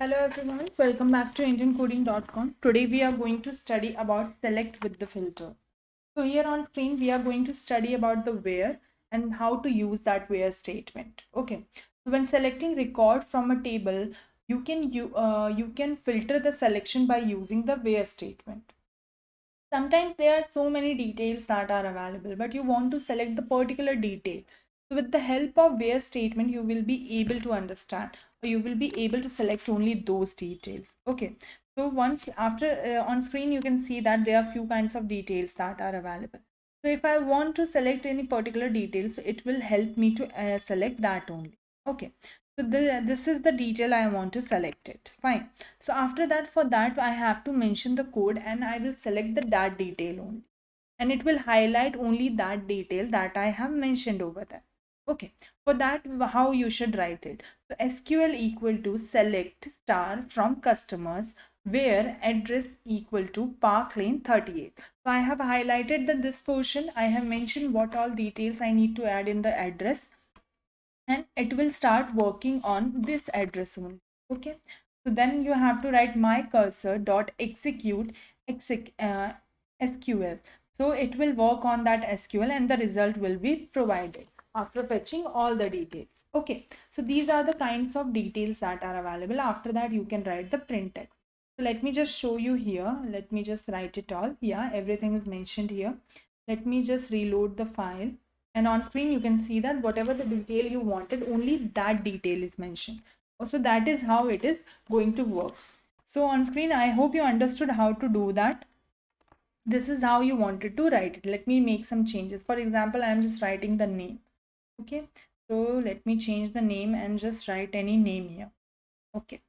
Hello everyone, welcome back to IndianCoding.com. Today we are going to study about select with the filter. So here on screen we are going to study about the where and how to use that where statement. Okay, so when selecting record from a table, you can filter the selection by using the where statement. Sometimes there are so many details that are available, but you want to select the particular detail. So with the help of where statement, you will be able to understand, or you will be able to select only those details. Okay. So once after on screen, you can see that there are few kinds of details that are available. So if I want to select any particular details, so it will help me to select that only. Okay. So this is the detail I want to select it. Fine. So after that, for that, I have to mention the code and I will select the that detail only. And it will highlight only that detail that I have mentioned over there. Okay. For that, how you should write it. So SQL equal to select star from customers where address equal to Park Lane 38. So I have highlighted this portion. I have mentioned what all details I need to add in the address, and it will start working on this address only. Okay, so then you have to write my cursor dot execute SQL. So it will work on that SQL and the result will be provided after fetching all the details. Okay, so these are the kinds of details that are available. After that, you can write the print text. So let me just show you here. Let me just write it all. Yeah, everything is mentioned here. Let me just reload the file, and on screen you can see that whatever the detail you wanted, only that detail is mentioned. So that is how it is going to work. So on screen, I hope you understood how to do that. This is how you wanted to write it. Let me make some changes. For example, I am just writing the name. Okay, so let me change the name and just write any name here. Okay,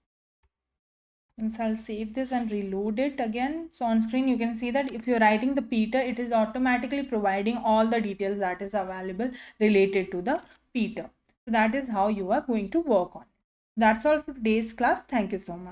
and so I'll save this and reload it again. So on screen, you can see that if you're writing the Peter, it is automatically providing all the details that is available related to the Peter. So that is how you are going to work on it. That's all for today's class. Thank you so much.